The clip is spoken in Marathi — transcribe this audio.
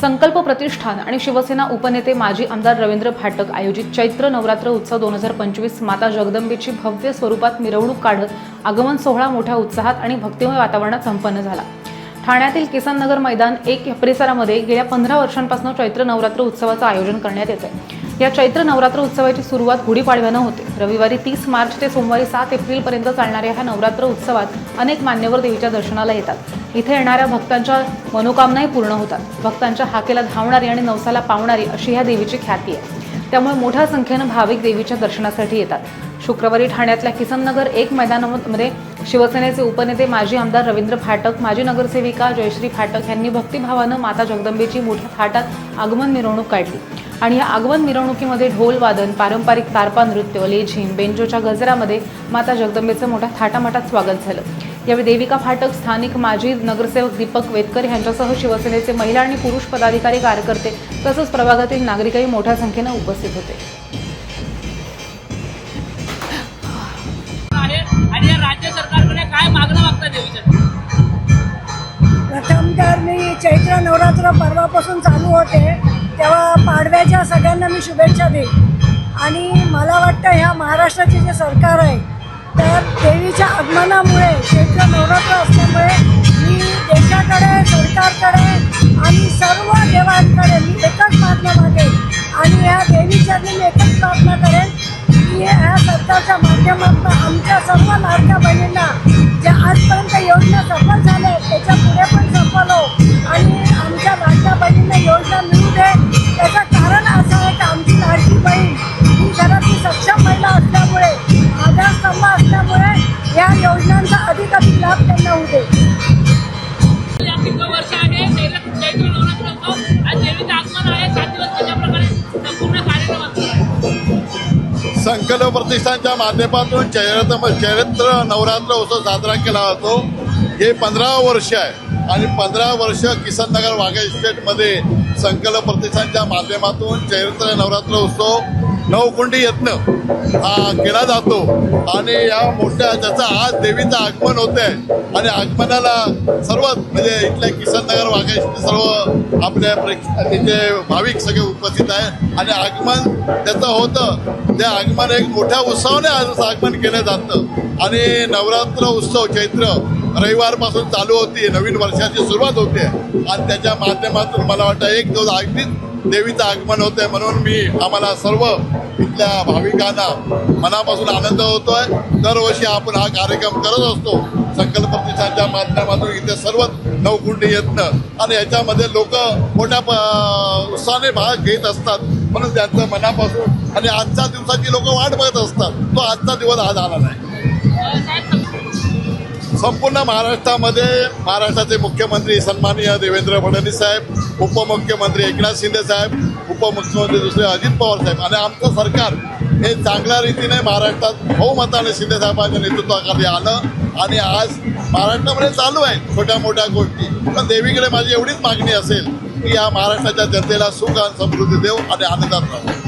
संकल्प प्रतिष्ठान आणि शिवसेना उपनेते माजी आमदार रवींद्र फाटक आयोजित चैत्र नवरात्र उत्सव 2025 माता जगदंबेची भव्य स्वरूपात मिरवणूक काढत आगमन सोहळा मोठ्या उत्साहात आणि भक्तिमय वातावरणात संपन्न झाला। ठाण्यातील किसन नगर मैदान 1 या परिसरामध्ये गेल्या 15 वर्षांपासून चैत्र नवरात्र उत्सवाचं आयोजन करण्यात येते। या चैत्र नवरात्र उत्सवाची सुरुवात गुढीपाडव्यानं होते। रविवारी 30 मार्च ते सोमवारी 7 एप्रिल पर्यंत चालणाऱ्या ह्या नवरात्र उत्सवात अनेक मान्यवर देवीच्या दर्शनाला येतात। इथे येणाऱ्या भक्तांच्या मनोकामनाही पूर्ण होतात। भक्तांच्या हाकेला धावणारी आणि नवसाला पावणारी अशी ह्या देवीची ख्याती आहे। त्यामुळे मोठ्या संख्येनं भाविक देवीच्या दर्शनासाठी येतात। शुक्रवारी ठाण्यातल्या किसन नगर 1 मैदानामध्ये शिवसेनेचे उपनेते माजी आमदार रवींद्र फाटक, माजी नगरसेविका जयश्री फाटक यांनी भक्तिभावानं माता जगदंबेची मोठ्या थाटात आगमन मिरवणूक काढली आणि या आगमन मिरवणुकीमध्ये ढोल वादन, पारंपरिक तारपा नृत्य, लेझिम, बेंजोच्या गजरामध्ये माता जगदंबेचं मोठ्या थाटामाटात स्वागत झालं। यावेळी देविका फाटक, स्थानिक माजी नगरसेवक दीपक वेदकर यांच्यासह शिवसेनेचे महिला आणि पुरुष पदाधिकारी, कार्यकर्ते तसंच प्रभागातील नागरिकही मोठ्या संख्येनं उपस्थित होते। आणि राज्य सरकारकडे काय मागणं मागतात देवीच्या? प्रथम तर मी चैत्र नवरात्र पर्वापासून चालू होते तेव्हा पाडव्याच्या सगळ्यांना मी शुभेच्छा देईन। आणि मला वाटतं ह्या महाराष्ट्राचे जे सरकार आहे तर देवीच्या आगमनामुळे चैत्र नवरात्र असल्यामुळे मी देशाकडे, सरकारकडे आणि सर्व देवांकडे मी एकच मागणं मागेन आणि ह्या देवीच्या मी एकच प्रार्थना करेन की ह्या सरकारच्या माध्यमातून आमच्या सर्व लाडक्या बहिणींना ज्या आजपर्यंत योजना सफल झाल्या त्याच्या पुढे पण सफल हो आणि आमच्या लाडक्या बहिणींना योजना मिळू दे। त्याचं कारण असं आहे की आमची लाडकी बहीण ही घरातली सक्षम महिला असल्यामुळे, आधारस्तंभ असल्यामुळे या योजनांचा अधिकाधिक लाभ त्यांना होऊ दे। वर्ष आहे चैत्र नवरात्र उत्सव आज देवीचं आगमन आहे। 7 दिवस कशा प्रकारे संपूर्ण कार्यक्रम असतो? संकल्प प्रतिष्ठानच्या माध्यमातून चैत्र नवरात्र उत्सव साजरा केला जातो। हे 15 वर्ष आहे आणि 15 वर्ष किसन नगर वाघा इस्टेटमध्ये संकल्प प्रतिष्ठानच्या माध्यमातून चैत्र नवरात्र उत्सव नवकुंडी यत्न हा केला जातो आणि या मोठ्या त्याचं आज देवीचं आगमन होत आहे आणि आगमनाला सर्व म्हणजे इथल्या किसन नगर वाघा इस्टेट सर्व आपल्या तिथे भाविक सगळे उपस्थित आहे आणि आगमन त्याचं होतं। ते आगमन एक मोठ्या उत्सवाने आज आगमन केलं जातं आणि नवरात्र उत्सव चैत्र रविवारपासून चालू होती, नवीन वर्षाची सुरुवात होते आणि त्याच्या माध्यमातून मला वाटतं एक दिवस अगदीच देवीचं आगमन होतंय। म्हणून मी आम्हाला सर्व इथल्या भाविकांना मनापासून आनंद होतोय। दरवर्षी आपण हा कार्यक्रम करत असतो संकल्प प्रतिष्ठानच्या माध्यमातून। इथे सर्व नवकुंडी यत्न आणि याच्यामध्ये लोक मोठ्या उत्साहाने भाग घेत असतात म्हणून त्यांचं मनापासून आणि आजच्या दिवसाची लोक वाट बघत असतात। तो आजचा दिवस आज आला नाही। संपूर्ण महाराष्ट्रामध्ये महाराष्ट्राचे मुख्यमंत्री सन्माननीय देवेंद्र फडणवीस साहेब, उपमुख्यमंत्री एकनाथ शिंदे साहेब, उपमुख्यमंत्री दुसरे अजित पवार साहेब आणि आमचं सरकार हे चांगल्या रीतीने महाराष्ट्रात बहुमताने शिंदे साहेबांच्या नेतृत्वाखाली आलं आणि आज महाराष्ट्रामध्ये चालू आहे छोट्या मोठ्या गोष्टी। पण देवीकडे माझी एवढीच मागणी असेल की या महाराष्ट्राच्या जनतेला सुख आणि समृद्धी देव आणि आनंदात राहू।